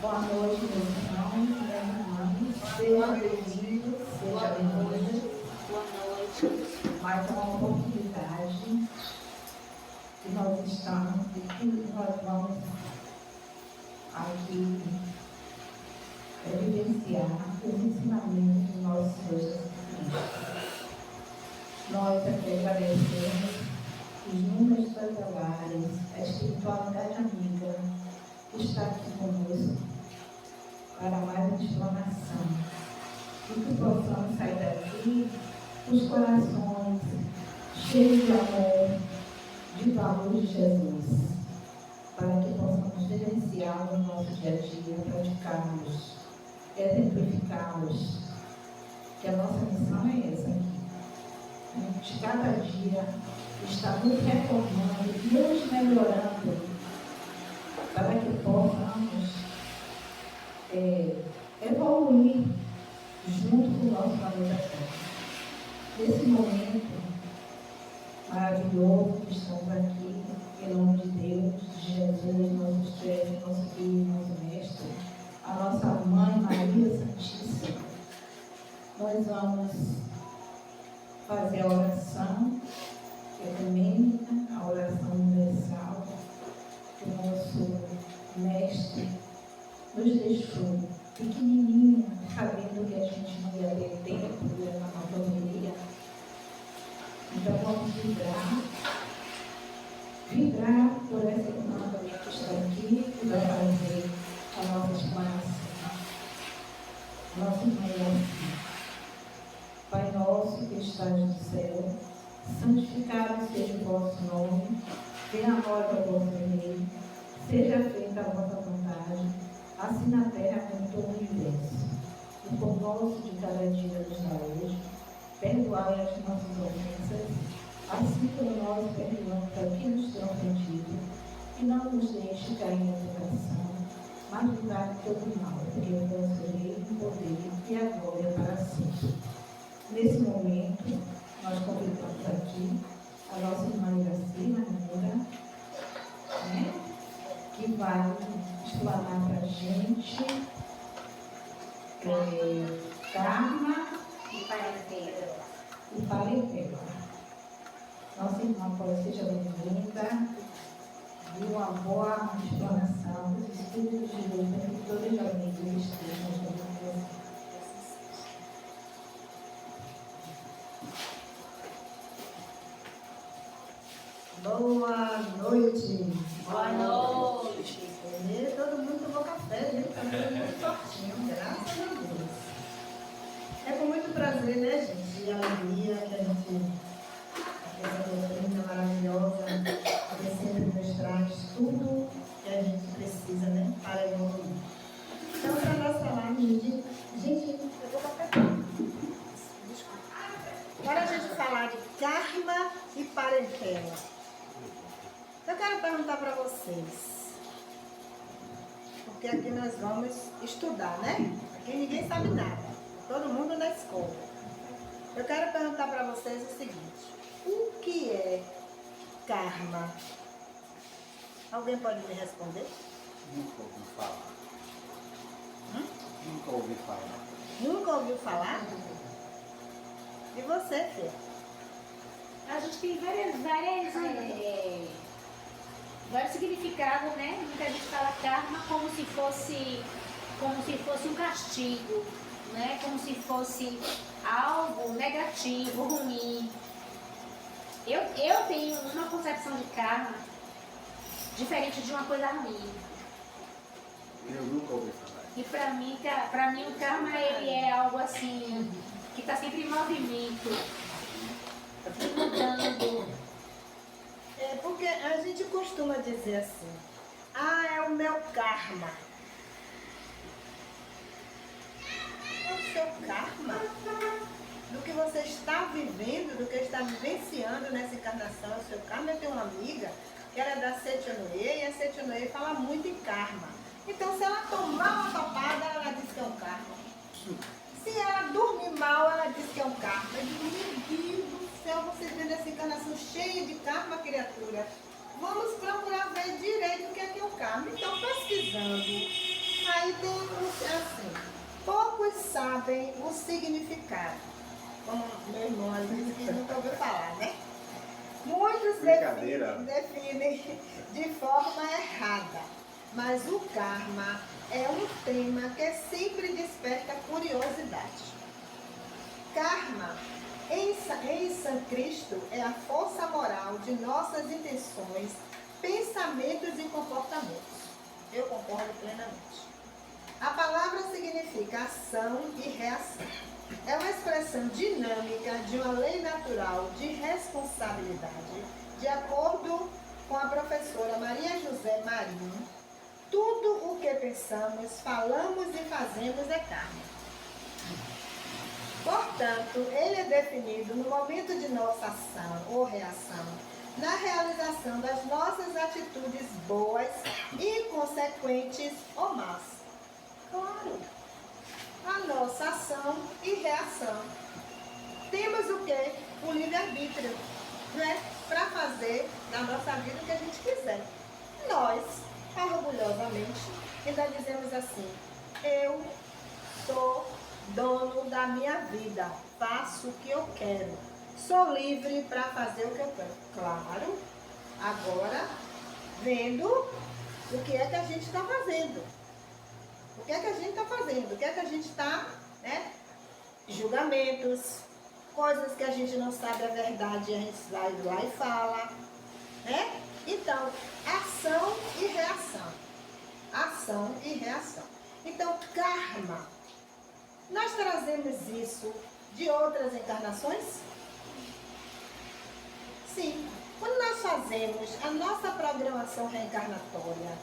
Boa noite, meus irmãos, minhas irmãs. Sejam bem-vindos, sejam bem-vindas. Boa noite. Mais uma oportunidade que nós estamos e que nós vamos aqui evidenciar os ensinamentos do nosso Senhor Jesus Cristo. Nós aqui agradecemos os números tutelares, a espiritualidade amiga que está aqui conosco para mais uma explanação e que possamos sair daqui com os corações cheios de amor, de valor de Jesus, para que possamos vivenciar no nosso dia a dia, praticarmos, exemplificarmos, que a nossa missão é essa aqui. A gente cada dia está nos reformando, nos melhorando, para que possamos evoluir junto com o nosso planeta Terra. Nesse momento maravilhoso que estamos aqui, em nome de Deus, de Jesus, nosso chefe, nosso filho, nosso mestre, a nossa mãe Maria Santíssima, nós vamos fazer a oração ecumênica, a oração universal que o nosso mestre nos deixou pequenininha, sabendo que a gente não ia ter tempo, ia na autonomia. Então vamos vibrar por essa irmã que está aqui, que vai fazer a nossa explanação. Nossa irmã é assim. Pai nosso que estás no céu, santificado seja o vosso nome, venha a nós o vosso reino, seja feita a vossa vontade, assim na terra como em todo o universo. O pão nosso de cada dia nos dá hoje, perdoai as nossas ofensas, assim como nós perdoamos a quem nos tem ofendido, e não nos deixe cair em tentação, mas livrai-nos de todo mal, porque o vosso reino, o poder e a glória para sempre. Nesse momento, nós convidamos aqui a nossa irmã Iracema Moura, né, que vai explanar para a gente karma e parentela. Nossa irmã, seja bem-vinda e uma boa explanação dos Espíritos de Deus, para que todos os amigos estejam junto com você. Boa noite. Boa noite. Todo mundo tomou café, né? Está todo mundo fortinho, graças a Deus. É com muito prazer, né, gente? E alegria que a gente, essa doutrina maravilhosa, que sempre nos traz tudo que a gente precisa, né? Para evoluir. Então, para nós falarmos de. Gente, eu vou café. Para a gente falar de karma e parentela. Eu quero perguntar para vocês, porque aqui nós vamos estudar, né? Aqui ninguém sabe nada, todo mundo na escola. Eu quero perguntar para vocês o seguinte: o que é karma? Alguém pode me responder? Nunca ouvi falar. Nunca ouvi falar. Nunca ouviu falar? E você, Fê? A gente tem vários significados, né? Muita gente fala karma como se fosse um castigo, né? Como se fosse algo negativo, ruim. Eu tenho uma concepção de karma diferente de uma coisa ruim. Eu nunca ouvi falar. E pra mim o karma ele é algo assim que está sempre em movimento, está sempre mudando. É porque a gente costuma dizer assim: ah, é o meu karma. É o seu karma? Do que você está vivendo, do que está vivenciando nessa encarnação, é o seu karma. Eu tenho uma amiga que ela é da Setionoye, e a Setionoye fala muito em karma. Então, se ela tomar uma papada, ela diz que é um karma. Se ela dormir mal, ela diz que é um karma. Eu digo: meu Deus do céu, você vendo essa encarnação cheia de karma, criatura. Vamos procurar ver direito o que é o karma. Então, pesquisando, aí Aí tem assim, poucos sabem o significado. Como meu irmão ali disse que nunca ouviu falar, né? Muitos definem de forma errada, mas o karma é um tema que sempre desperta curiosidade. Karma, em sânscrito, é a força moral de nossas intenções, pensamentos e comportamentos. Eu concordo plenamente. A palavra significa ação e reação. É uma expressão dinâmica de uma lei natural de responsabilidade. De acordo com a professora Maria José Marinho, tudo o que pensamos, falamos e fazemos é karma. Portanto, ele é definido no momento de nossa ação ou reação, na realização das nossas atitudes boas e consequentes ou más. Claro, a nossa ação e reação. Temos o quê? O livre-arbítrio, né? Para fazer na nossa vida o que a gente quiser. Nós, orgulhosamente, ainda dizemos assim: eu sou dono da minha vida, faço o que eu quero, sou livre para fazer o que eu quero. Claro, agora vendo o que é que a gente está fazendo. O que é que a gente está fazendo? O que é que a gente está, né? Julgamentos, coisas que a gente não sabe a verdade, a gente vai lá e fala, né? Então, ação e reação. Ação e reação. Então, karma. Nós trazemos isso de outras encarnações? Sim. Quando nós fazemos a nossa programação reencarnatória,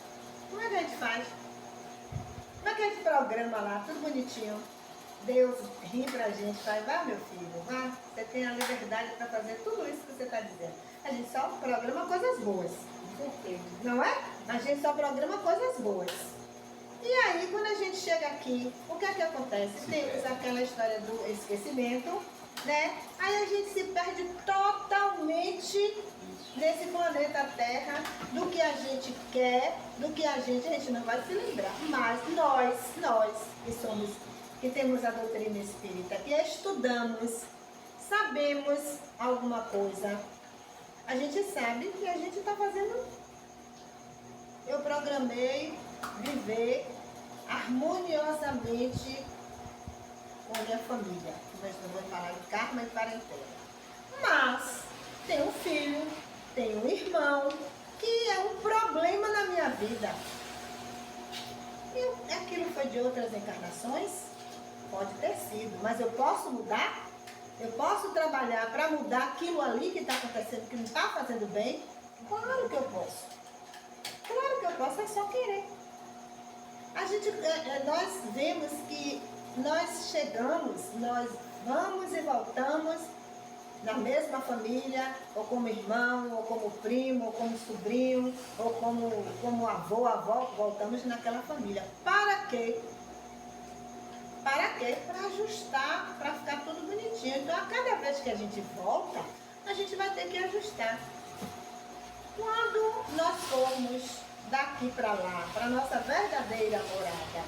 como é que a gente faz? Como é que a gente programa lá, tudo bonitinho? Deus ri pra gente, fala, vai meu filho, vá, você tem a liberdade para fazer tudo isso que você está dizendo. A gente só programa coisas boas, não é? A gente só programa coisas boas. E aí, quando a gente chega aqui, o que é que acontece? Temos aquela história do esquecimento, né? Aí a gente se perde totalmente nesse planeta Terra, do que a gente quer, do que a gente não vai se lembrar. Mas nós que temos a doutrina espírita, que estudamos, sabemos alguma coisa, a gente sabe que a gente está fazendo. Eu programei viver harmoniosamente com a minha família. Nós não vamos falar de karma e parentela. Mas tem um filho, tem um irmão, que é um problema na minha vida. E aquilo foi de outras encarnações? Pode ter sido, mas eu posso mudar? Eu posso trabalhar para mudar aquilo ali que está acontecendo, que não está fazendo bem? Claro que eu posso. Claro que eu posso, é só querer. Nós vemos que nós chegamos, nós vamos e voltamos na mesma família, ou como irmão, ou como primo, ou como sobrinho, ou como avô, avó, voltamos naquela família. Para quê? Para quê? Para ajustar, para ficar tudo bonitinho. Então, a cada vez que a gente volta, a gente vai ter que ajustar. Quando nós formos daqui para lá, para a nossa verdadeira morada,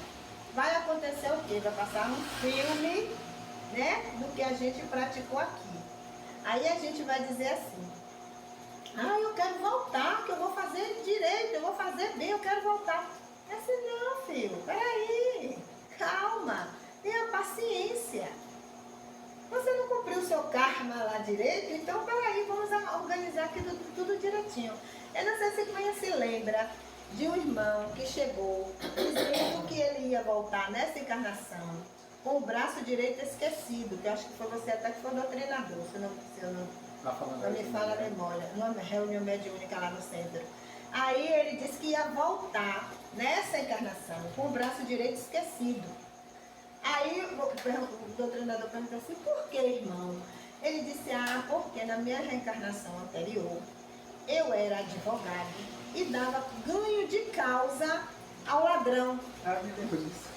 vai acontecer o quê? Vai passar um filme, né, do que a gente praticou aqui. Aí a gente vai dizer assim: eu quero voltar, que eu vou fazer direito, eu vou fazer bem, eu quero voltar. É assim, não, filho, peraí, calma, tenha paciência. Você não cumpriu o seu karma lá direito, então peraí, vamos organizar aqui tudo direitinho. Eu não sei se você se lembra de um irmão que chegou dizendo que ele ia voltar nessa encarnação com o braço direito esquecido, que eu acho que foi você até que foi doutrinador, se eu não me fala a memória, numa reunião mediúnica lá no centro. Aí ele disse que ia voltar nessa encarnação com o braço direito esquecido. Aí o doutrinador perguntou assim: por que, irmão? Ele disse: porque na minha reencarnação anterior eu era advogado e dava ganho de causa ao ladrão. Me lembro disso.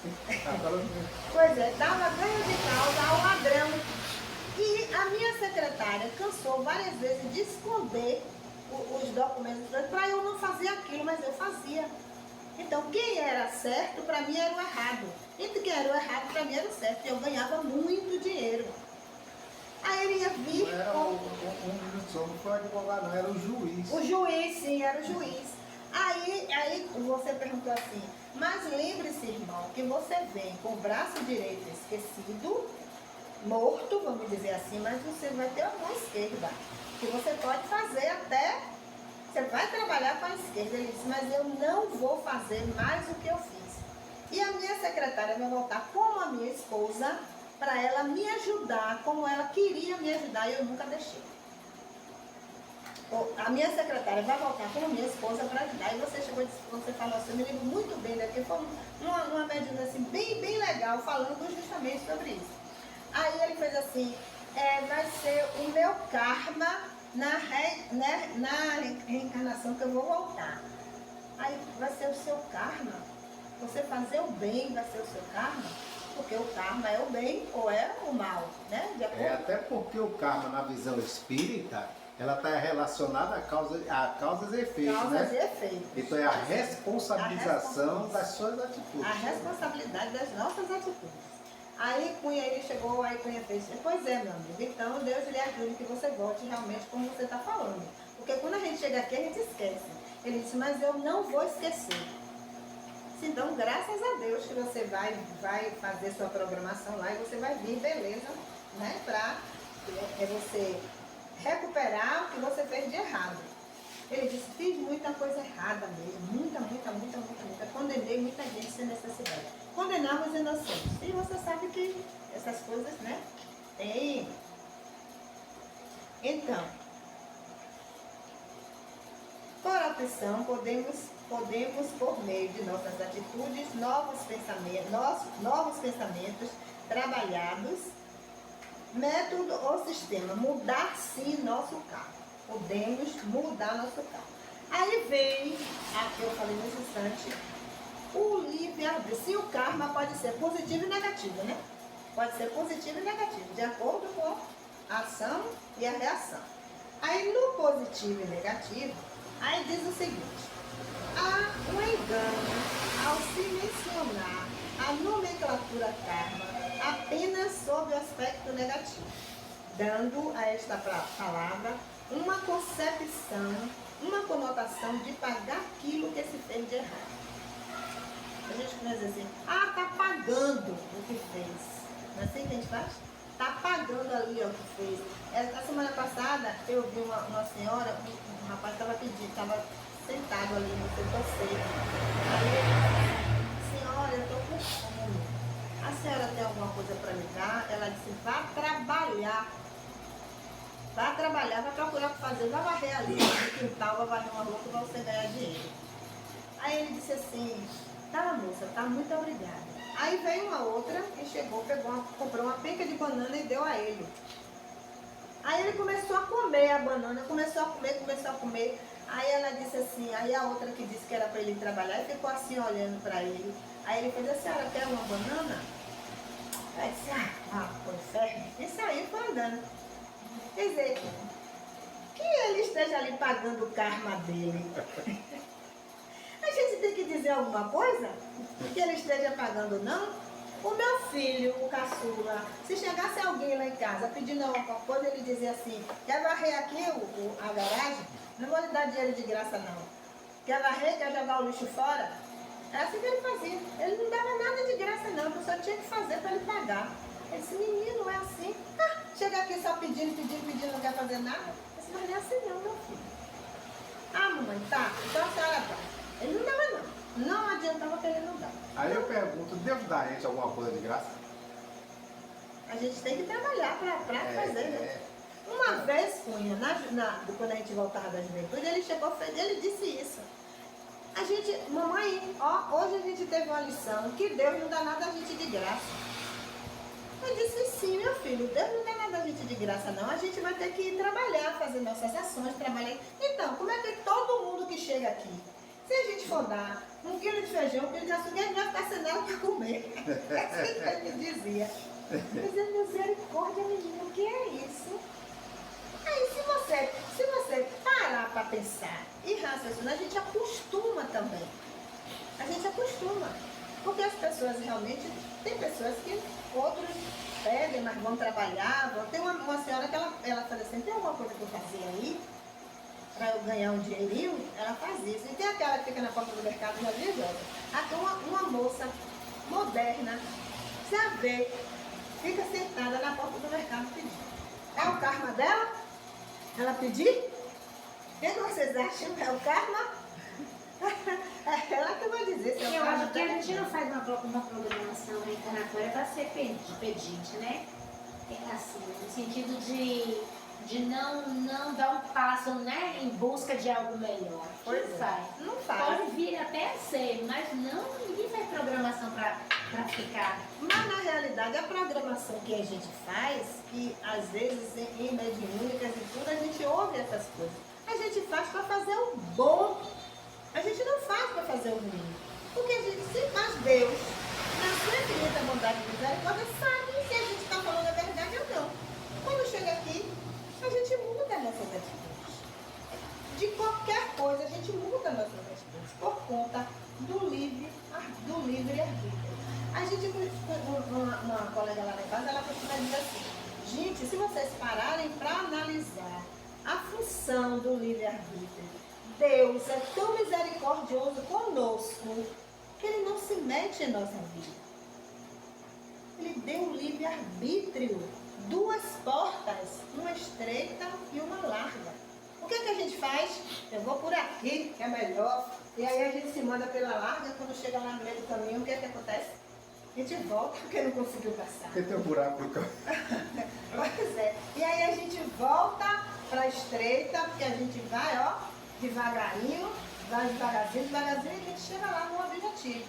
Pois é, dava ganho de causa ao ladrão. E a minha secretária cansou várias vezes de esconder os documentos para eu não fazer aquilo, mas eu fazia. Então, quem era certo, para mim era o errado. E quem era o errado, para mim era o certo. E eu ganhava muito dinheiro. Aí ele ia vir Não era com um minuto só, não foi o advogado, não, era o juiz. o juiz, sim, era o juiz. Aí você perguntou assim, mas lembre-se, irmão, que você vem com o braço direito esquecido, morto, vamos dizer assim, mas você vai ter a mão esquerda, que você pode fazer até, você vai trabalhar com a esquerda. Ele disse, mas eu não vou fazer mais o que eu fiz. E a minha secretária vai voltar como a minha esposa, para ela me ajudar, como ela queria me ajudar, e eu nunca deixei. A minha secretária vai voltar como minha esposa para ajudar. E você chegou e disse, você falou assim, eu me lembro muito bem daqui, foi uma mediana assim, bem legal, falando justamente sobre isso. Aí ele fez assim, vai ser o meu karma na reencarnação que eu vou voltar. Aí vai ser o seu karma. Você fazer o bem vai ser o seu karma. Porque o karma é o bem ou é o mal, né? De acordo. Até porque o karma, na visão espírita, ela está relacionada a causas e efeitos, Causas né? e efeitos. Então é a responsabilização das suas atitudes. A responsabilidade das nossas atitudes. Aí Cunha, ele chegou, aí Cunha fez, pois é, meu amigo, então Deus lhe ajude que você volte realmente como você está falando. Porque quando a gente chega aqui, a gente esquece. Ele disse, mas eu não vou esquecer. Então, graças a Deus que você vai fazer sua programação lá e você vai vir, beleza, né? Para você recuperar o que você fez de errado. Ele disse, fiz muita coisa errada mesmo, muita. Condenei muita gente sem necessidade. Condenamos inocentes. E você sabe que essas coisas, né? Tem. Então, por opção, podemos, por meio de nossas atitudes, novos pensamentos trabalhados, método ou sistema, mudar sim nosso carro. Podemos mudar nosso carro. Aí vem, aqui eu falei nesse instante, o livre-arbítrio. Se o karma pode ser positivo e negativo, né? Pode ser positivo e negativo, de acordo com a ação e a reação. Aí no positivo e negativo, aí diz o seguinte, há um engano ao se mencionar a nomenclatura karma apenas sob o aspecto negativo, dando a esta palavra uma concepção, uma conotação de pagar aquilo que se fez de errado. A gente começa a dizer assim, tá pagando o que fez. Não é assim que a gente faz? Tá pagando ali o que fez. A semana passada eu vi uma senhora, um rapaz estava sentado ali no setor seco. Aí ele disse, senhora, eu estou com fome. A senhora tem alguma coisa para me dar? Ela disse, vá trabalhar. Vai trabalhar, vai procurar o que fazer, vai varrer ali no quintal, vai varrer uma roupa para você ganhar dinheiro. Aí ele disse assim, tá moça, tá, muito obrigada. Aí veio uma outra e chegou, comprou uma penca de banana e deu a ele. Aí ele começou a comer a banana, começou a comer. Aí ela disse assim, aí a outra que disse que era para ele trabalhar, e ficou assim olhando para ele. Aí ele fez, a senhora quer uma banana? Aí disse, foi inferno. E saiu, foi andando. Quer dizer, que ele esteja ali pagando o karma dele. A gente tem que dizer alguma coisa? Que ele esteja pagando, não? O meu filho, o caçula, se chegasse alguém lá em casa pedindo alguma coisa, ele dizia assim, quer varrer aqui a garagem? Não vou lhe dar dinheiro de graça, não. Quer varrer, quer jogar o lixo fora? É assim que ele fazia. Ele não dava nada de graça, não. A pessoa tinha que fazer para ele pagar. Ele disse, menino, é assim. Chega aqui só pedindo, não quer fazer nada. Eu disse, mas não é assim não, meu filho. Mamãe, tá. Então a senhora dá. Ele não dava, não. Não adiantava que ele não dava. Aí eu pergunto, Deus dá a gente alguma coisa de graça? A gente tem que trabalhar para fazer, né? Uma vez, Cunha, quando a gente voltava da juventude, ele chegou, ele disse isso. A gente, mamãe, hoje a gente teve uma lição que Deus não dá nada a gente de graça. Eu disse, sim, meu filho, Deus não dá nada a gente de graça, não. A gente vai ter que trabalhar, fazer nossas ações, trabalhar. Então, como é que todo mundo que chega aqui, se a gente for dar 1 quilo de feijão, 1 quilo de açúcar, a gente vai ficar sem nada para comer. É assim que ele dizia. Dizia, misericórdia, menino, o que é isso? Aí, se você parar para pensar e raciocinar, a gente acostuma também. A acostuma. Porque as pessoas realmente, tem pessoas que outros pedem, mas vão trabalhar. Tem uma senhora que ela faz assim, tem alguma coisa que eu fazia aí? Para eu ganhar um dinheirinho, ela faz isso. E tem aquela que fica na porta do mercado já viu, aqui uma moça moderna, já vê, fica sentada na porta do mercado pedindo. É o karma dela? Ela pedir? O que vocês acham? É o karma? É ela que vai dizer se é o Eu karma acho que a dela. gente não faz uma programação reencarnatória para ser pedinte, né? É assim, no sentido de não dar um passo, né, em busca de algo melhor. Pois Não é. faz. Não faz. Pode vir até a ser, mas ninguém faz programação para ficar. Mas na realidade a programação que a gente faz, que às vezes em mediúnicas e tudo, a gente ouve essas coisas. A gente faz para fazer o bom. A gente não faz para fazer o ruim. Porque a gente se faz Deus, na sua infinita bondade e misericórdia, sabe se a gente está falando a verdade ou não. Quando chega aqui, a gente muda nossas atitudes. De qualquer coisa, a gente muda nossas atitudes por conta do livre-arbítrio. A gente, uma colega lá na casa, ela costuma dizer assim, gente, se vocês pararem para analisar a função do livre-arbítrio, Deus é tão misericordioso conosco que Ele não se mete em nossa vida. Ele deu um livre-arbítrio, duas portas, uma estreita e uma larga. O que a gente faz? Eu vou por aqui, que é melhor. E aí a gente se manda pela larga, quando chega lá no meio do caminho, o que acontece? A gente volta porque não conseguiu passar. Porque tem um buraco no caminho. Pois é. E aí a gente volta para a estreita, porque a gente vai, ó, devagarinho, vai devagarzinho, e a gente chega lá no objetivo.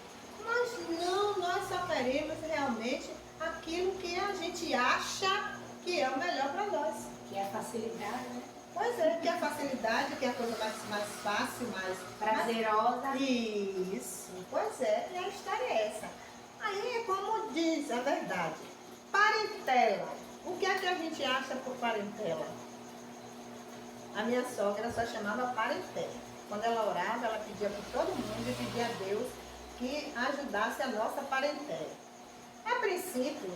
Mas não, nós só queremos realmente aquilo que a gente acha que é o melhor para nós. Que é a facilidade, né? Pois é, que é a facilidade, que é a coisa mais fácil, mais Prazerosa. Isso, pois é, e a história é essa. Aí é como diz a verdade. Parentela. O que é que a gente acha por parentela? A minha sogra só chamava parentela. Quando ela orava, ela pedia por todo mundo e pedia a Deus que ajudasse a nossa parentela. A princípio,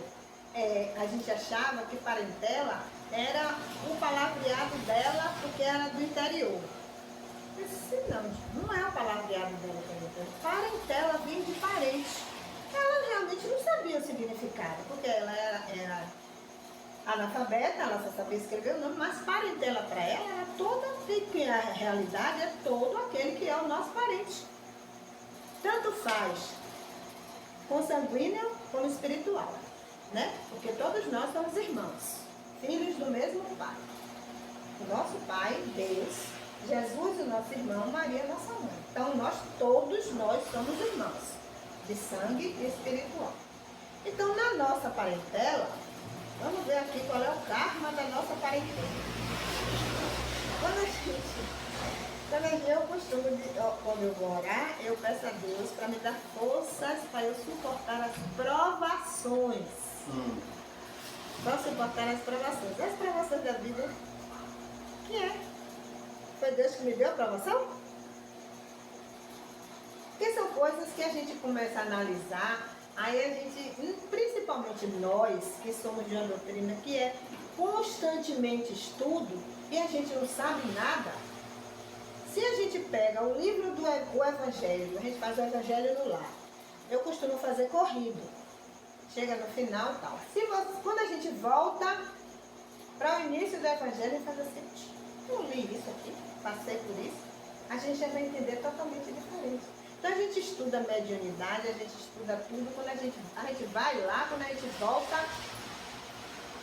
a gente achava que parentela era o palavreado dela porque era do interior. Eu disse, não é o palavreado dela que é do interior. Parentela vem de parente. Ela realmente não sabia o significado, porque ela era analfabeta, ela só sabia escrever o nome, mas parentela para ela era toda, que a realidade é todo aquele que é o nosso parente. Tanto faz consanguíneo como espiritual, né? Porque todos nós somos irmãos, filhos do mesmo Pai. O nosso Pai, Deus, Jesus, o nosso irmão, Maria, nossa mãe. Então, todos nós somos irmãos, de sangue e espiritual. Então, na nossa parentela, vamos ver aqui qual é o karma da nossa parentela. Eu costumo, quando eu vou orar, eu peço a Deus para me dar forças para eu suportar as provações. Para suportar as provações. As provações da vida, que é? Foi Deus que me deu a provação? Porque são coisas que a gente começa a analisar, aí a gente, principalmente nós, que somos de uma doutrina que é constantemente estudo, e a gente não sabe nada. Se a gente pega o livro do Evangelho, a gente faz o Evangelho no lar. Eu costumo fazer corrido. Chega no final e tal. Quando a gente volta para o início do Evangelho e faz assim, eu li isso aqui, passei por isso, a gente já vai entender totalmente diferente. Então a gente estuda mediunidade, a gente estuda tudo, quando a gente vai lá, quando a gente volta,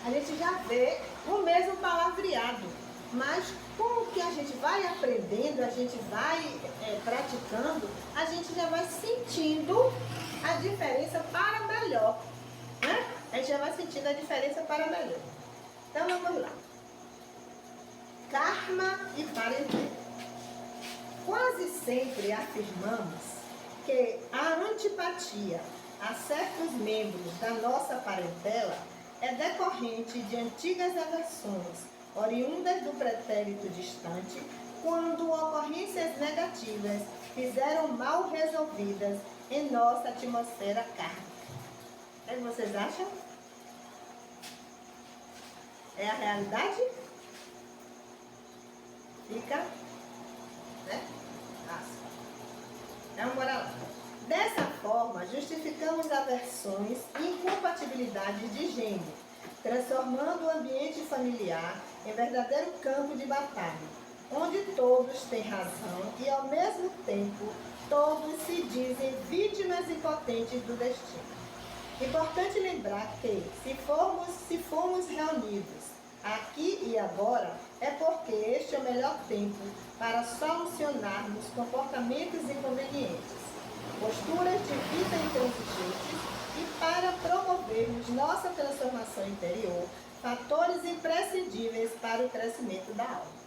a gente já vê o mesmo palavreado. Mas com o que a gente vai aprendendo, a gente vai praticando, a gente já vai sentindo a diferença para melhor. Né? A gente já vai sentindo a diferença para melhor. Então vamos lá. Karma e parentela. Quase sempre afirmamos que a antipatia a certos membros da nossa parentela é decorrente de antigas aversões, oriundas do pretérito distante, quando ocorrências negativas fizeram mal resolvidas em nossa atmosfera kármica. O que vocês acham? É a realidade? Fica, né? Então, bora lá. Dessa forma, justificamos aversões e incompatibilidades de gênero, transformando o ambiente familiar em verdadeiro campo de batalha, onde todos têm razão e, ao mesmo tempo, todos se dizem vítimas impotentes do destino. Importante lembrar que, se formos reunidos aqui e agora, é porque este é o melhor tempo para solucionarmos comportamentos inconvenientes, posturas de vida intransigentes e para promovermos nossa transformação interior, fatores imprescindíveis para o crescimento da alma.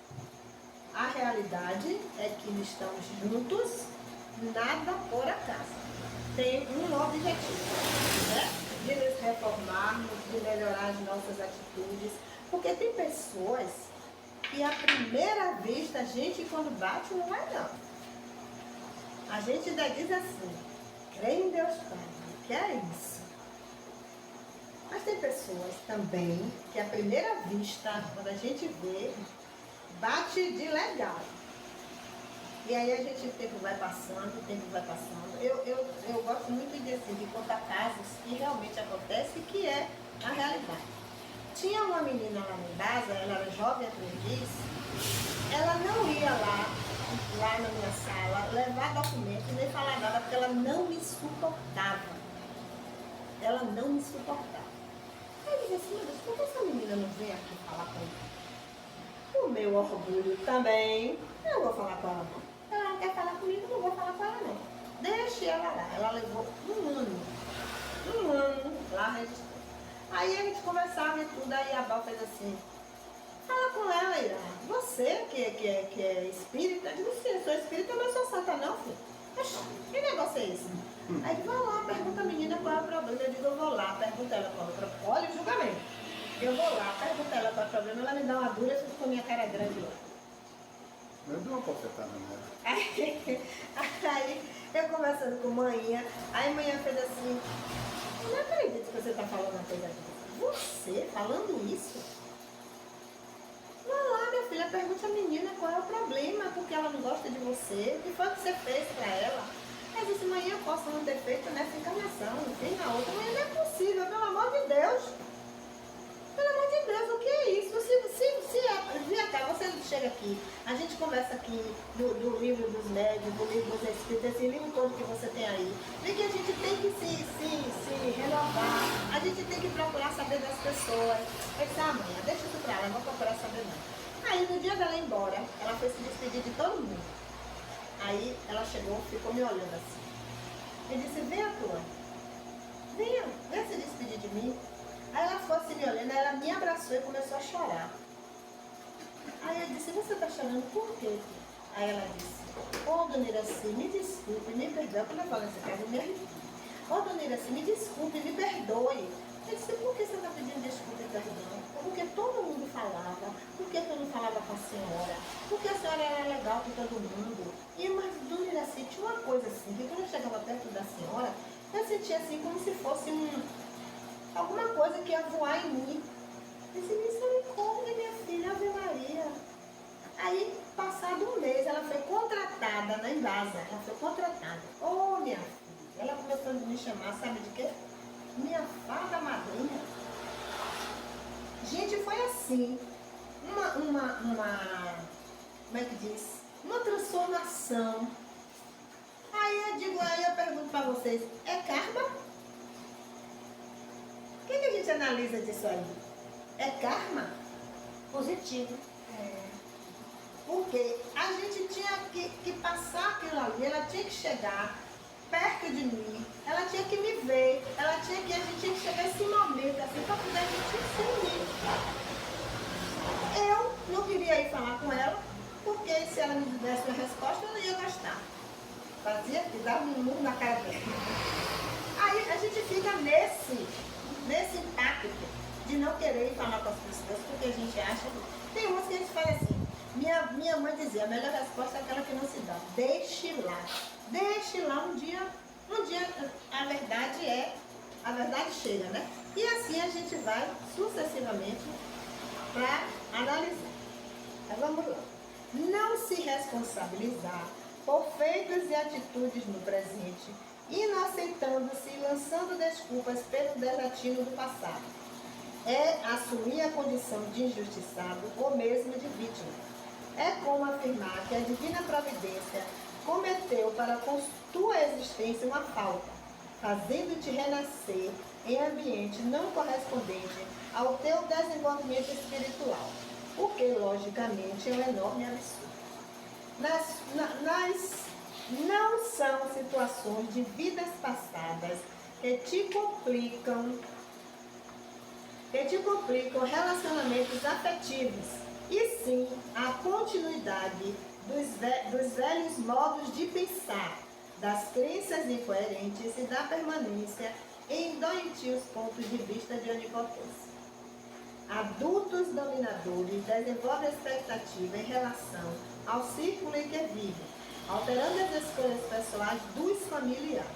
A realidade é que estamos juntos, nada por acaso. Tem um objetivo, né? De nos reformarmos, de melhorar as nossas atitudes, porque tem pessoas que à primeira vista a gente quando bate não vai não. A gente ainda diz assim, creio em Deus Pai, que é isso. Mas tem pessoas também que à primeira vista, quando a gente vê, bate de legal. E aí a gente, o tempo vai passando, o tempo vai passando. Eu gosto muito de contar casos que realmente acontecem, que é a realidade. Tinha uma menina lá em casa, ela era jovem aprendiz, ela não ia lá na minha sala, levar documento, nem falar nada, porque ela não me suportava. Ela não me suportava. Aí eu disse assim, meu Deus, por que essa menina não vem aqui falar comigo? O meu orgulho também, eu não vou falar com ela não. Ela não quer falar comigo, não vou falar com ela não. Deixe ela lá. Ela levou um ano lá registrando. Aí a gente conversava e tudo, aí a Bal fez assim, fala com ela, Ira. Você que é espírita, eu digo, sim, eu sou espírita, mas sou santa não, filho. Oxi, que negócio é esse? Aí ele vai lá, pergunta a menina qual é o problema. Eu digo, eu vou lá, pergunta ela qual é o problema. Olha o julgamento. Eu vou lá, pergunta ela qual é o problema, ela me dá uma dura, eu fico com a minha cara grande lá. Eu dou uma bofetada nela. Aí eu conversando com manhã, aí manhã fez assim, eu não acredito que você está falando uma coisa dessa. Você falando isso? Vai lá, minha filha, pergunte a menina qual é o problema, porque ela não gosta de você, o que foi que você fez para ela? Ela disse, mãe, eu posso não ter feito nessa encarnação, não tem na outra, mas não é possível, pelo amor de Deus. Pelo amor de Deus, o que é isso? Vem cá, você chega aqui, a gente conversa aqui do livro dos médios, do livro dos espíritos, esse livro todo que você tem aí, de que a gente tem que se renovar, a gente tem que procurar saber das pessoas. Eu disse, mãe, deixa isso pra lá, não vou procurar saber não. Aí no dia dela ir embora, ela foi se despedir de todo mundo. Aí ela chegou, ficou me olhando assim. Eu disse, venha tua, venha se despedir de mim. Aí ela foi se me olhando, ela me abraçou e começou a chorar. Aí eu disse, você está chorando por quê? Aí ela disse, dona Iraci, me desculpe, me perdoe. Quando eu falo nesse caso, eu me arrepio. Dona Iraci, me desculpe, me perdoe. Eu disse, por que você está pedindo desculpa e perdão? Porque todo mundo falava. Por que eu não falava com a senhora? Porque a senhora era legal com todo mundo. Mas, dona Iraci, tinha uma coisa assim, que quando eu chegava perto da senhora, eu sentia assim como se fosse alguma coisa que ia voar em mim. Eu disse, misericórdia, minha filha, Ave Maria. Aí, passado um mês, ela foi contratada na Embasa. Ela foi contratada. Minha filha. Ela começou a me chamar, sabe de quê? Minha fada madrinha. Gente, foi assim. Como é que diz? Uma transformação. Aí eu pergunto pra vocês, é karma? O que a gente analisa disso aí? É karma? Positivo. Porque a gente tinha que passar aquilo ali, ela tinha que chegar perto de mim, ela tinha que me ver, a gente tinha que chegar nesse momento assim para poder a gente se unir. Eu não queria ir falar com ela, porque se ela me desse uma resposta, eu não ia gostar. Fazia que dava um murro na cara dela. Aí a gente fica nesse impacto de não querer ir falar com as pessoas, porque a gente acha. Tem umas que a gente fala assim, Minha mãe dizia, a melhor resposta é aquela que não se dá. Deixe lá. Deixe lá um dia a verdade chega, né? E assim a gente vai sucessivamente para analisar. Então vamos lá. Não se responsabilizar por feitos e atitudes no presente, inaceitando-se e lançando desculpas pelo desatino do passado. É assumir a condição de injustiçado ou mesmo de vítima. É como afirmar que a divina providência cometeu para com tua existência uma falta, fazendo-te renascer em ambiente não correspondente ao teu desenvolvimento espiritual, o que, logicamente, é um enorme absurdo. Não são situações de vidas passadas que te complicam relacionamentos afetivos, e sim a continuidade dos velhos modos de pensar, das crenças incoerentes e da permanência em doentios pontos de vista de onipotência. Adultos dominadores desenvolvem expectativa em relação ao círculo em que vivem, alterando as escolhas pessoais dos familiares.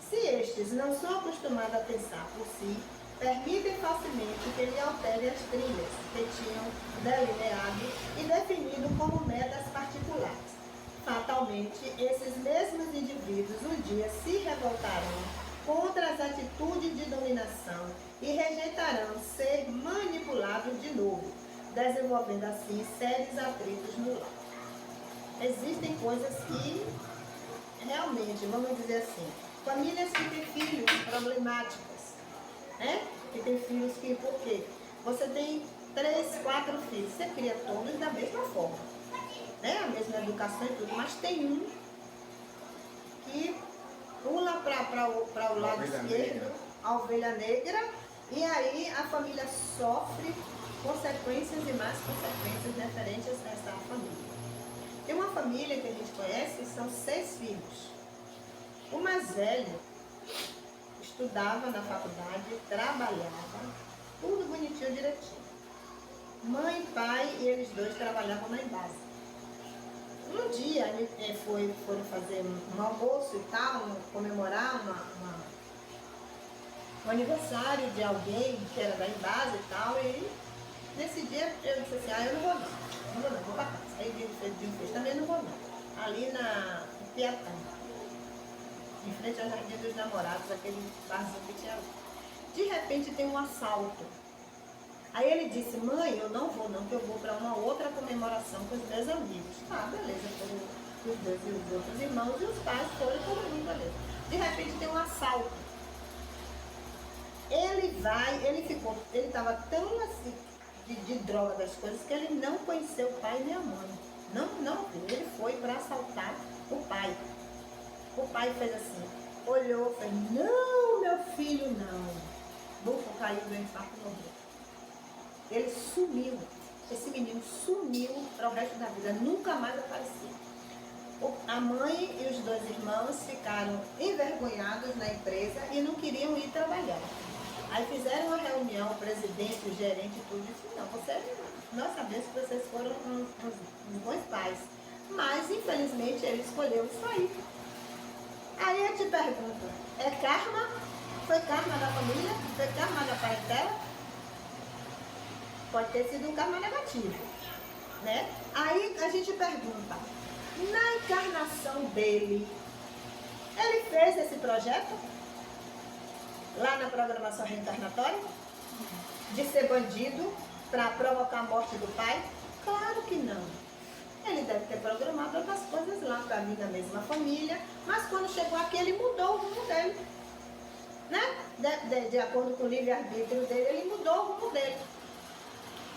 Se estes não são acostumados a pensar por si, permitem facilmente que ele altere as trilhas que tinham delineado e definido como metas particulares. Fatalmente, esses mesmos indivíduos um dia se revoltarão contra as atitudes de dominação e rejeitarão ser manipulados de novo, desenvolvendo assim sérios atritos no lar. Existem coisas que realmente, vamos dizer assim, famílias que têm filhos problemáticos, né? Que tem filhos que, por quê? Você tem 3, 4 filhos, você cria todos da mesma forma, né? A mesma educação e tudo, mas tem um que pula para o lado esquerdo, a ovelha negra, e aí a família sofre consequências e mais consequências referentes a essa família. Tem uma família que a gente conhece que são 6 filhos. O mais velho estudava na faculdade, trabalhava, tudo bonitinho, direitinho. Mãe, pai e eles dois trabalhavam na Embasa. Um dia foram fazer um almoço e tal, comemorar um aniversário de alguém que era da Embasa e tal, e nesse dia eu disse assim, eu não vou não, vou pra casa. Aí ele fez, também não vou não. Ali na Piatã, em frente ao Jardim dos Namorados, aquele barzinho que tinha ali. De repente tem um assalto. Aí ele disse, mãe, eu não vou não, que eu vou para uma outra comemoração com os meus amigos. Tá, beleza, foram os dois e os outros irmãos e os pais foram todo mundo, beleza. De repente tem um assalto. Ele estava tão assim, de droga das coisas, que ele não conheceu o pai nem a mãe. Não, ele foi para assaltar o pai. O pai fez assim, olhou, fez, não, meu filho, não. Bufo caiu do infarto e morreu. Ele sumiu, esse menino sumiu para o resto da vida, nunca mais apareceu. A mãe e os 2 irmãos ficaram envergonhados na empresa e não queriam ir trabalhar. Aí fizeram uma reunião, o presidente, o gerente e tudo, disse, não, nós sabemos que vocês foram uns bons pais, mas infelizmente ele escolheu sair. Aí eu te pergunto, é karma? Foi karma da família? Foi karma da parentela? Pode ter sido um karma negativo, né? Aí a gente pergunta, na encarnação dele, ele fez esse projeto? Lá na programação reencarnatória? De ser bandido para provocar a morte do pai? Claro que não. Ele deve ter programado outras coisas lá para vir da mesma família, mas quando chegou aqui ele mudou o rumo dele, né? De acordo com o livre-arbítrio dele, ele mudou o rumo dele.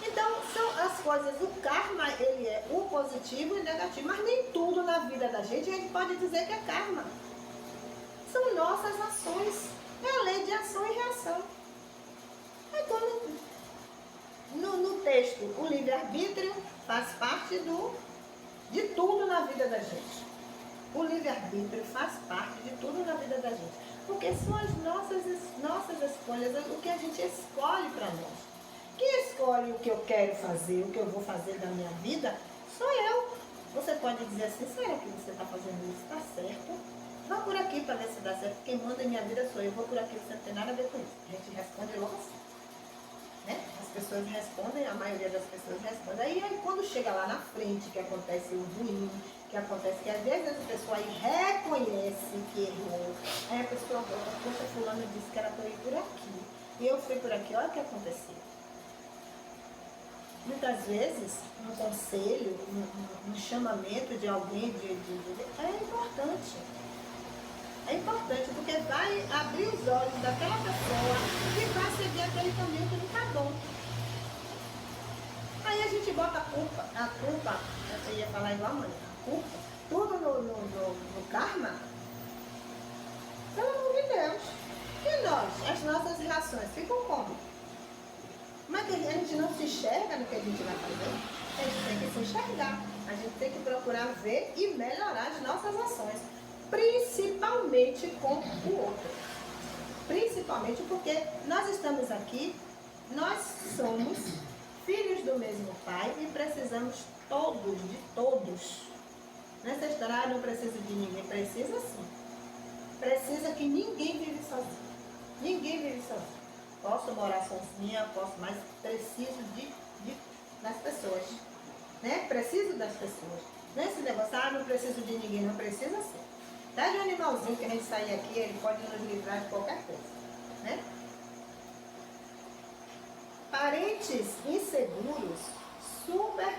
Então, são as coisas, o karma, ele é o positivo e o negativo, mas nem tudo na vida da gente a gente pode dizer que é karma. São nossas ações, é a lei de ação e reação. Então, no texto, o livre-arbítrio faz parte de tudo na vida da gente. O livre-arbítrio faz parte de tudo na vida da gente, porque são as nossas escolhas, o que a gente escolhe para nós. Quem escolhe o que eu quero fazer, o que eu vou fazer da minha vida, Sou eu. Você pode dizer assim, será que você está fazendo isso? Está certo? Vá por aqui para ver se dá certo. Quem manda em minha vida sou eu. Vou por aqui, você não tem nada a ver com isso. A gente responde logo assim. Né? As pessoas respondem, a maioria das pessoas responde. Aí quando chega lá na frente, que acontece o ruim, que acontece que às vezes a pessoa aí reconhece que errou. Aí a pessoa, poxa, fulano disse que era para eu ir por aqui. E eu fui por aqui, olha o que aconteceu. Muitas vezes, um conselho, um chamamento de alguém é importante. É importante, porque vai abrir os olhos daquela pessoa e vai seguir aquele caminho que não está bom. Aí a gente bota a culpa, eu ia falar igual a mãe, a culpa, tudo no karma. Pelo amor de Deus. E nós, as nossas reações ficam como? Mas a gente não se enxerga no que a gente vai fazer. A gente tem que se enxergar. A gente tem que procurar ver e melhorar as nossas ações. Principalmente com o outro. Principalmente porque nós estamos aqui, nós somos filhos do mesmo pai e precisamos todos, de todos. Nessa história não precisa de ninguém, precisa sim. Precisa que ninguém vive sozinho. Ninguém vive sozinho. Posso morar sozinha, mas preciso das pessoas. Né? Preciso das pessoas. Nesse negócio, não preciso de ninguém, não precisa ser. Até de um animalzinho que a gente sair aqui, ele pode nos livrar de qualquer coisa. Né? Parentes inseguros super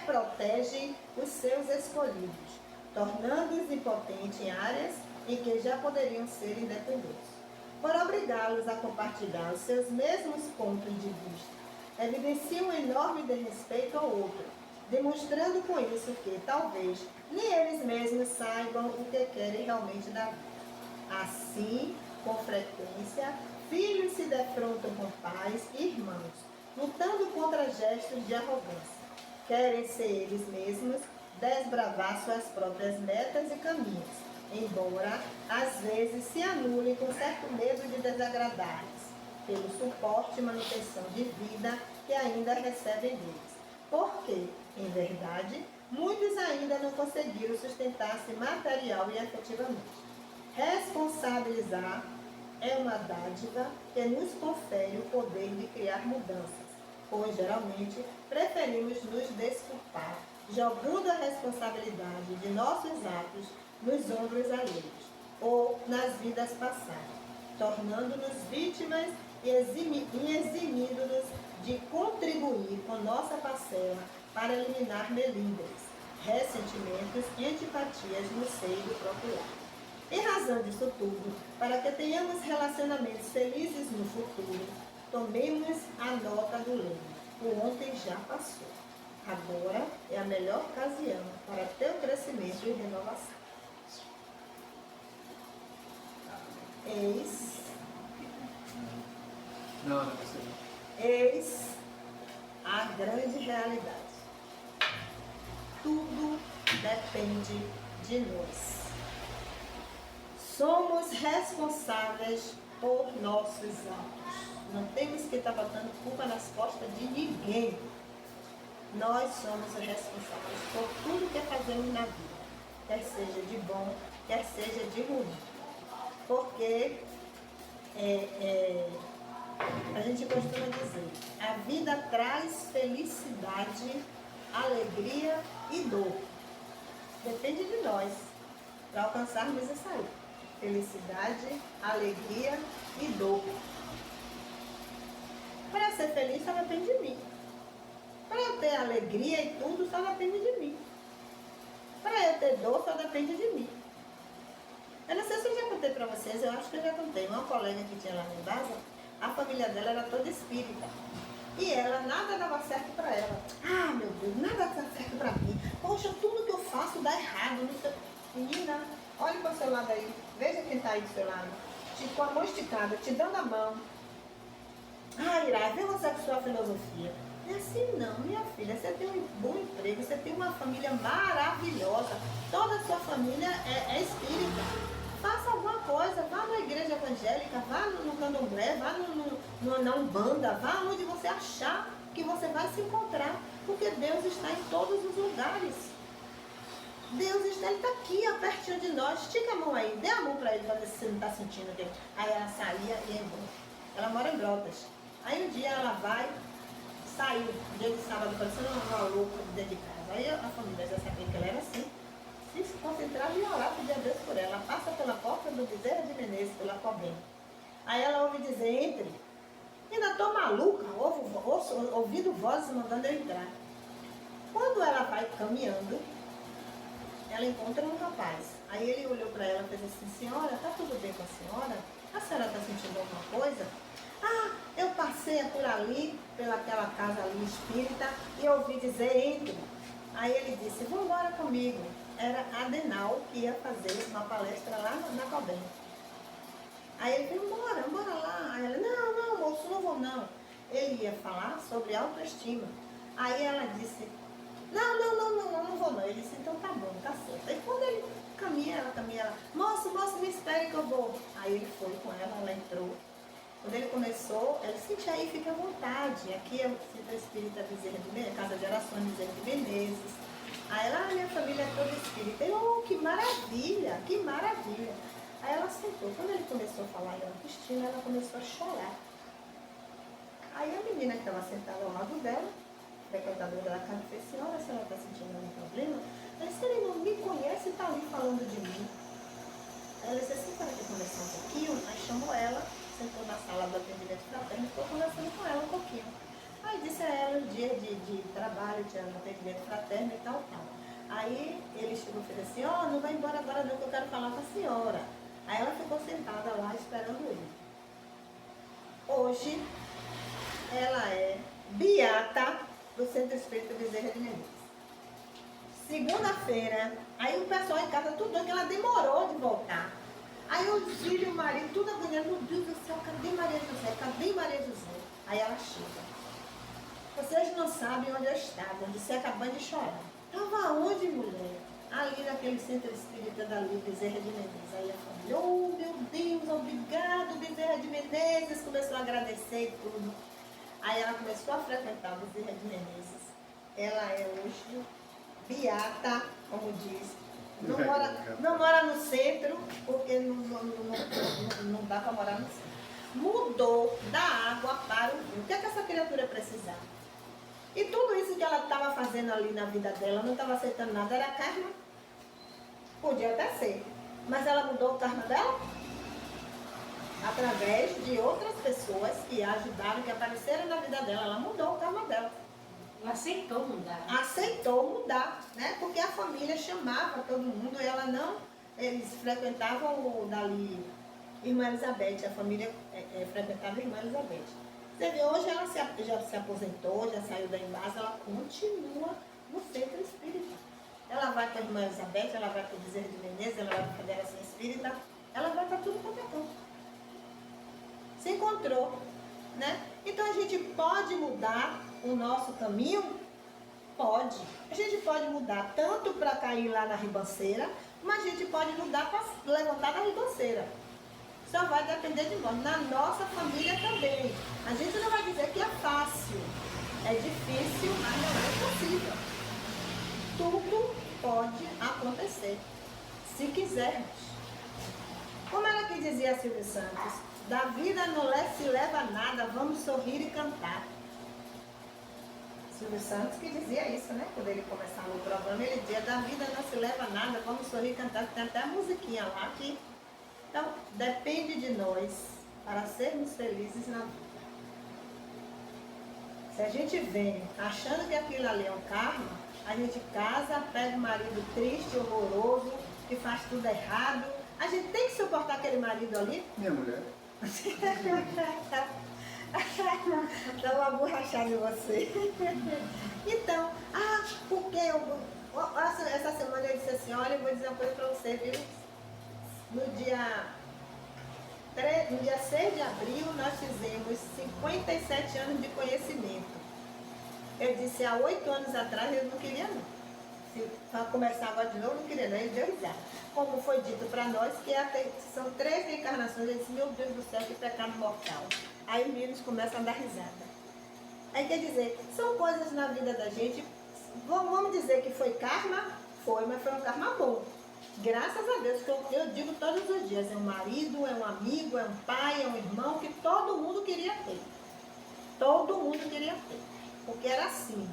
protegem os seus escolhidos, tornando-os impotentes em áreas em que já poderiam ser independentes. Por obrigá-los a compartilhar os seus mesmos pontos de vista, evidenciam um enorme desrespeito ao outro, demonstrando com isso que, talvez, nem eles mesmos saibam o que querem realmente da vida. Assim, com frequência, filhos se defrontam com pais e irmãos, lutando contra gestos de arrogância. Querem ser eles mesmos, desbravar suas próprias metas e caminhos, embora, às vezes, se anulem com certo medo de desagradar-lhes, pelo suporte e manutenção de vida que ainda recebem deles. Porque, em verdade, muitos ainda não conseguiram sustentar-se material e efetivamente. Responsabilizar é uma dádiva que nos confere o poder de criar mudanças, pois geralmente preferimos nos desculpar, jogando a responsabilidade de nossos atos nos ombros alheios ou nas vidas passadas, tornando-nos vítimas e eximindo-nos de contribuir com nossa parcela para eliminar melindres, ressentimentos e antipatias no seio do próprio lar. Em razão disso tudo, para que tenhamos relacionamentos felizes no futuro, tomemos a nota do lema: o ontem já passou. Agora é a melhor ocasião para teu crescimento e renovação. Eis a grande realidade. Tudo depende de nós. Somos responsáveis por nossos atos. Não temos que estar botando culpa nas costas de ninguém. Nós somos os responsáveis por tudo que fazemos na vida, quer seja de bom, quer seja de ruim. Porque a gente costuma dizer, a vida traz felicidade, alegria e dor. Depende de nós para alcançarmos isso aí. Felicidade, alegria e dor. Para ser feliz só depende de mim. Para eu ter alegria e tudo só depende de mim. Para eu ter dor só depende de mim. Eu não sei se eu já contei para vocês, eu acho que eu já contei. Uma colega que tinha lá em casa, a família dela era toda espírita. E ela, nada dava certo para ela. Ah, meu Deus, nada dá certo para mim. Poxa, tudo que eu faço dá errado. Não sei. Menina, olhe para o seu lado aí. Veja quem está aí do seu lado. Com a mão esticada, te dando a mão. Ah, Ira, vê você com sua filosofia. Não é assim não, minha filha. Você tem um bom emprego, você tem uma família maravilhosa. Toda a sua família é espírita. Faça alguma coisa, vá na igreja evangélica, vá no candomblé, vá na Umbanda, vá onde você achar que você vai se encontrar. Porque Deus está em todos os lugares. Deus está, Ele está aqui, ó, pertinho de nós. Estica a mão aí, dê a mão para Ele para ver se você não está sentindo aqui. Aí ela saía e ia embora. Ela mora em Brotas. Aí um dia ela vai, saiu, um dia de sábado, parecendo uma louca dentro de casa. Aí a família já sabia que ela era assim. Se concentrava e orar, pedir a Deus por ela. Ela passa pela porta do Bezerra de Menezes, pela Cobem. Aí ela ouve dizer, entre. Ainda estou maluca, ouvindo vozes mandando eu entrar. Quando ela vai caminhando, ela encontra um rapaz. Aí ele olhou para ela e fez assim, senhora, está tudo bem com a senhora? A senhora está sentindo alguma coisa? Ah, eu passei por ali, pelaquela casa ali espírita, e ouvi dizer, entre. Aí ele disse, vamos embora comigo. Era Adenal que ia fazer uma palestra lá na Cobem. Aí ele falou, bora lá. Aí ela, não, moço, não vou não. Ele ia falar sobre autoestima. Aí ela disse, não vou não. Ele disse, então tá bom, tá certo. Aí quando ele caminha, ela, moço, me espere que eu vou. Aí ele foi com ela entrou. Quando ele começou, ela disse, sente aí, fica à vontade. Aqui é o Centro Espírita Bezerra de Menezes, Casa de Orações Bezerra de Menezes. Aí ela, minha família é toda espírita. Eu, oh, que maravilha, que maravilha. Aí ela sentou. Quando ele começou a falar em autoestima, ela começou a chorar. Aí a menina que estava sentada ao lado dela, frequentadora da casa, fez, senhora, a senhora está sentindo algum problema? Ela disse, ele não me conhece e está ali falando de mim. Ela disse assim, para que conversar um pouquinho, aí chamou ela, sentou na sala do atendimento fraterno e ficou conversando com ela um pouquinho. Aí disse a ela o dia de trabalho, tinha um atendimento fraterno e tal. Aí ele chegou e fez assim, ó, não vai embora agora não, que eu quero falar com a senhora. Aí ela ficou sentada lá esperando ele. Hoje, ela é beata do Centro Espírita Bezerra de Menezes. Segunda-feira, aí o pessoal em casa, tudo que ela demorou de voltar. Aí o filho e o marido, tudo agoniado, meu Deus do céu, cadê Maria José? Cadê Maria José? Aí ela chega. Vocês não sabem onde eu estava, onde você acabou de chorar. Estava onde, mulher? Ali naquele Centro Espírita dali, Bezerra de Menezes. Aí a família, oh meu Deus, obrigado, Bezerra de Menezes. Começou a agradecer e tudo. Aí ela começou a frequentar o Bezerra de Menezes. Ela é hoje beata, como diz. Não mora no centro, porque não dá para morar no centro. Mudou da água para o vinho. O que é que essa criatura precisava? E tudo isso que ela estava fazendo ali na vida dela, não estava aceitando nada, era karma. Podia até ser. Mas ela mudou o karma dela? Através de outras pessoas que a ajudaram, que apareceram na vida dela. Ela mudou o karma dela. Ela aceitou mudar. Aceitou mudar, né? Porque a família chamava todo mundo e ela não... Eles frequentavam o dali, Irmã Elizabeth, a família frequentava a Irmã Elizabeth. Você vê, hoje ela já se aposentou, já saiu da Embasa, ela continua no Centro Espírita. Ela vai para a Irmã Elizabeth, ela vai para o Bezerra de Menezes, ela vai para a Federação Espírita, ela vai para tudo quanto é canto. Se encontrou, né? Então a gente pode mudar o nosso caminho? Pode. A gente pode mudar tanto para cair lá na ribanceira, mas a gente pode mudar para levantar na ribanceira. Só vai depender de nós. Na nossa família também. A gente não vai dizer que é fácil. É difícil, mas não é possível. Tudo pode acontecer, se quisermos. Como ela que dizia Silvio Santos, da vida não se leva nada, vamos sorrir e cantar. Silvio Santos que dizia isso, né? Quando ele começava o programa, ele dizia, da vida não se leva nada, vamos sorrir e cantar. Tem até a musiquinha lá que... Então, depende de nós para sermos felizes na vida. Se a gente vem achando que aquilo ali é um karma, a gente casa, pega um marido triste, horroroso, que faz tudo errado. A gente tem que suportar aquele marido ali. Minha mulher. Dá uma borrachada em você. Então, porque essa semana eu disse assim, olha, eu vou dizer uma coisa para você, viu? No dia 6 de abril, nós fizemos 57 anos de conhecimento. Eu disse, há 8 anos atrás, eu não queria não. Para começar agora de novo, não queria não, ele deu risada. Como foi dito para nós, que são 3 reencarnações, eu disse, meu Deus do céu, que pecado mortal. Aí os meninos começam a dar risada. Aí quer dizer, são coisas na vida da gente, vamos dizer que foi karma, foi, mas foi um karma bom. Graças a Deus, que eu digo todos os dias, é um marido, é um amigo, é um pai, é um irmão que todo mundo queria ter. Todo mundo queria ter. Porque era assim,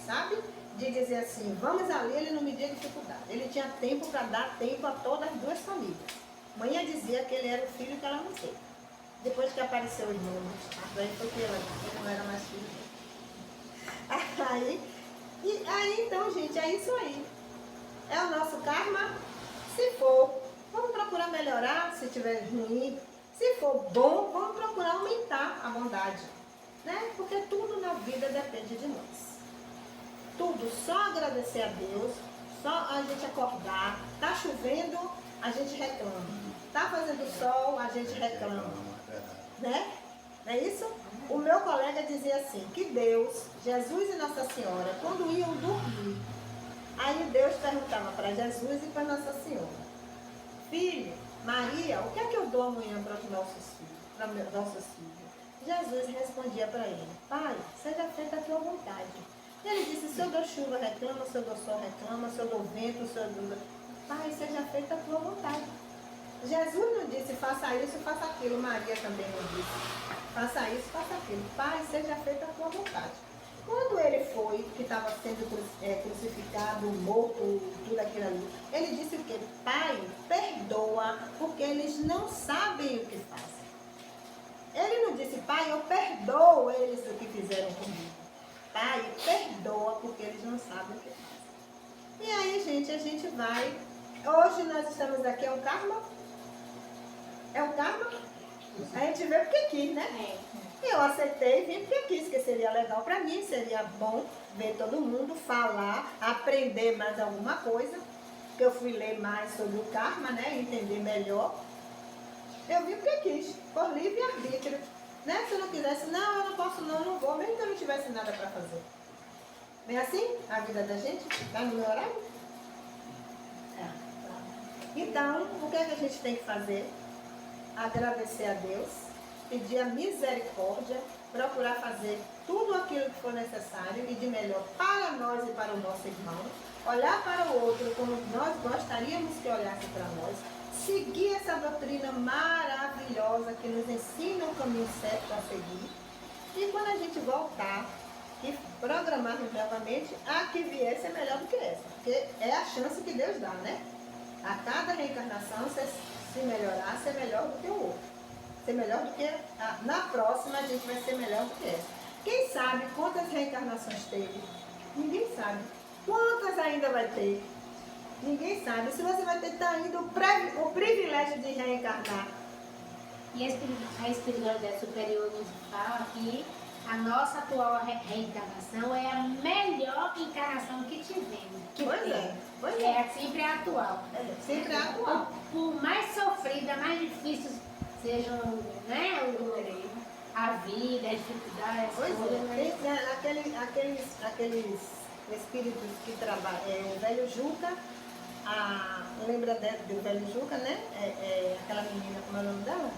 sabe? De dizer assim, vamos ali, ele não media dificuldade. Ele tinha tempo para dar tempo a todas as duas famílias. Mãe dizia que ele era o filho que ela não teve. Depois que apareceu o irmão, aí foi que ele não era mais filho dele. Aí, então, gente, é isso aí. É o nosso karma. Se for, vamos procurar melhorar, se tiver ruim. Se for bom, vamos procurar aumentar a bondade. Né? Porque tudo na vida depende de nós. Tudo, só agradecer a Deus, só a gente acordar. Tá chovendo, a gente reclama. Tá fazendo sol, a gente reclama. Né? Não é isso? O meu colega dizia assim, que Deus, Jesus e Nossa Senhora, quando iam dormir, aí Deus perguntava para Jesus e para Nossa Senhora, filho, Maria, o que é que eu dou amanhã para os nossos filhos? Jesus respondia para ele, pai, seja feita a tua vontade. Ele disse, se eu dou chuva, reclama, se eu dou sol, reclama, se eu dou vento, se eu dou... Pai, seja feita a tua vontade. Jesus não disse, faça isso, faça aquilo. Maria também não disse, faça isso, faça aquilo. Pai, seja feita a tua vontade. Quando ele foi, que estava sendo crucificado, morto, tudo aquilo ali, ele disse o quê? Pai, perdoa, porque eles não sabem o que fazem. Ele não disse, pai, eu perdoo eles o que fizeram comigo. Pai, perdoa, porque eles não sabem o que fazem. E aí, gente, a gente vai. Hoje nós estamos aqui, é um karma? É um karma? A gente veio porque quis, né? Eu aceitei, vim porque quis, que seria legal para mim, seria bom ver todo mundo falar, aprender mais alguma coisa. Que eu fui ler mais sobre o karma, né? Entender melhor. Eu vim porque quis, por livre-arbítrio. Né? Se eu não quisesse, não, eu não posso, não vou, mesmo que eu não tivesse nada para fazer. Não é assim a vida da gente? Está no meu horário? Então, o que é que a gente tem que fazer? Agradecer a Deus, pedir a misericórdia, procurar fazer tudo aquilo que for necessário e de melhor para nós e para o nosso irmão, olhar para o outro como nós gostaríamos que olhasse para nós, seguir essa doutrina maravilhosa que nos ensina o caminho certo a seguir, e quando a gente voltar e programarmos novamente, a que vier ser melhor do que essa, porque é a chance que Deus dá, né? A cada reencarnação, se melhorar, ser melhor do que o outro. Ser melhor do que na próxima a gente vai ser melhor do que essa. Quem sabe quantas reencarnações teve? Ninguém sabe. Quantas ainda vai ter? Ninguém sabe. Se você vai ter ainda o privilégio de reencarnar. E a espiritualidade superior nos fala que a nossa atual reencarnação é a melhor encarnação que tivemos. Pois é. É sempre a atual. É, sempre a atual. Por mais sofrida, mais difícil sejam, né, a vida, as dificuldades, Pois todas, é. Aqueles espíritos que trabalham, o velho Juca, lembra do velho Juca, né? Aquela menina, como é o nome dela?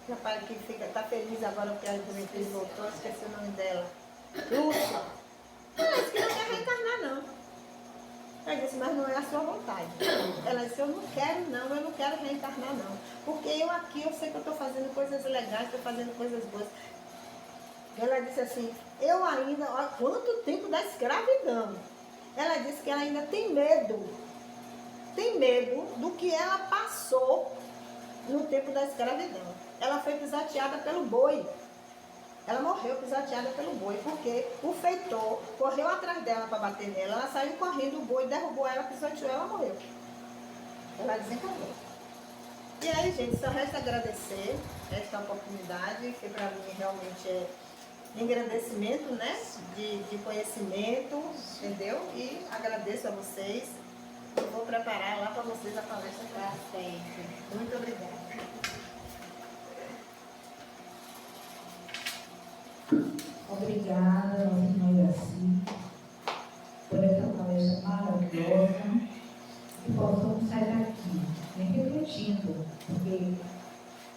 Rapaz que tá feliz agora porque a juventude voltou, esqueci o nome dela. Lúcia. Ela disse que não quer reencarnar, não. Ela disse, mas não é a sua vontade. Ela disse, eu não quero reencarnar, não. Porque eu aqui, eu sei que eu estou fazendo coisas legais, estou fazendo coisas boas. Ela disse assim, eu ainda, olha quanto tempo da escravidão. Ela disse que ela ainda tem medo do que ela passou no tempo da escravidão. Ela foi pisoteada pelo boi. Ela morreu pisoteada pelo boi, porque o feitor correu atrás dela para bater nela. Ela saiu correndo, o boi derrubou ela, pisoteou, ela morreu. Ela desencarnou. E aí, gente, só resta agradecer esta oportunidade, que para mim realmente é engrandecimento, né? De conhecimento, entendeu? E agradeço a vocês. Eu vou preparar lá para vocês a palestra para sempre. Muito obrigada. Obrigada, nossa irmã Iraci, por essa palestra maravilhosa. Que possamos sair daqui, refletindo, porque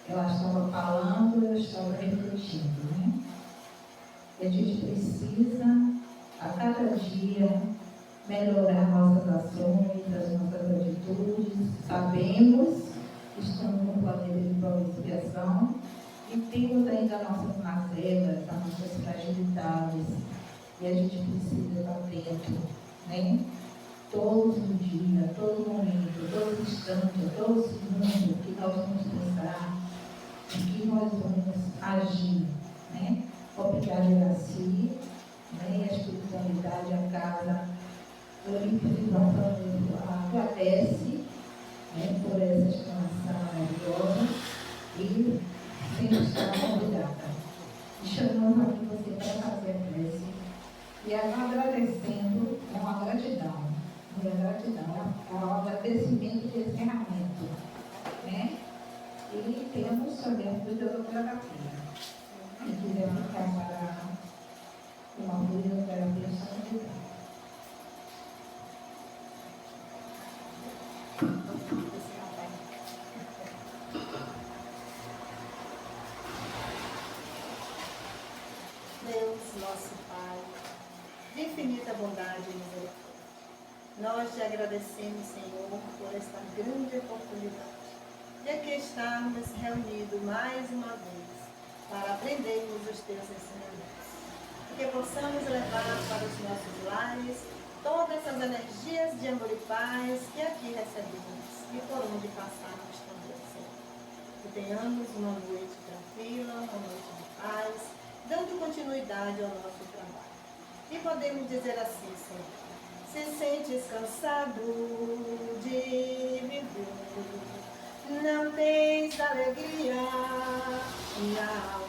ela estava falando e eu estava refletindo, né? E a gente precisa, a cada dia, melhorar nossas ações, as nossas atitudes. Sabemos que estamos no planeta de prova e expiação e temos ainda nossas mazelas, as nossas fragilidades. E a gente precisa estar atento, né? Todo dia, todo momento, todo instante, todo segundo que nós vamos pensar, em que nós vamos agir, né? Obrigada a si, né? A espiritualidade, a casa, agradece, né? Por essa explanação maravilhosa e sempre está convidada. E chamamos aqui você para fazer a prece. E agradecendo, é uma gratidão. É gratidão, é um agradecimento de encerramento, né? E temos também a fisioterapia. Quem quiser ficar para uma fisioterapia, está convidado. Deus, nosso Pai, de infinita bondade e misericórdia, nós te agradecemos, Senhor, por esta grande oportunidade de aqui estarmos reunidos mais uma vez para aprendermos os teus ensinamentos. Que possamos levar para os nossos lares todas essas energias de amor e paz que aqui recebemos e por onde passarmos também, Senhor. Que tenhamos uma noite tranquila, uma noite de paz, dando continuidade ao nosso trabalho. E podemos dizer assim, Senhor: se sentes cansado de viver, não tens alegria na alma,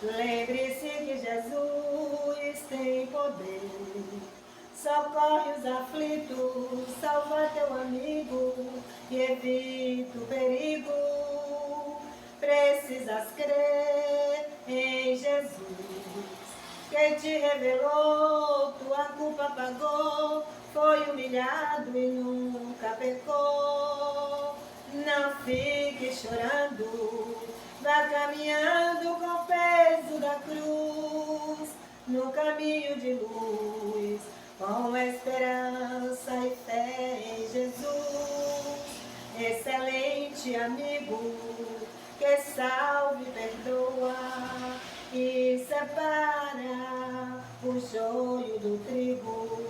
lembre-se que Jesus tem poder, socorre os aflitos, salva teu amigo e evita o perigo. Precisas crer em Jesus, que te revelou, tua culpa pagou, foi humilhado e nunca pecou. Não fique chorando, vá caminhando com o peso da cruz, no caminho de luz, com esperança e fé em Jesus. Excelente amigo, que salve, perdoa e separa o joio do trigo.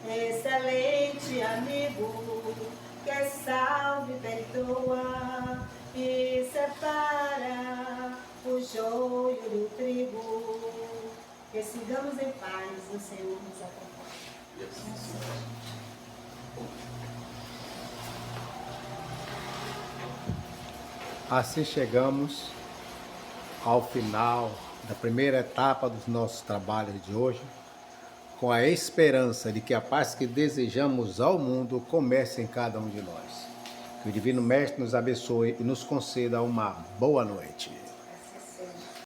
Excelente amigo, que salve, perdoa e separa o joio do trigo. Que sigamos em paz, o Senhor nos acompanhe. Assim chegamos ao final da primeira etapa dos nossos trabalhos de hoje, com a esperança de que a paz que desejamos ao mundo comece em cada um de nós. Que o Divino Mestre nos abençoe e nos conceda uma boa noite.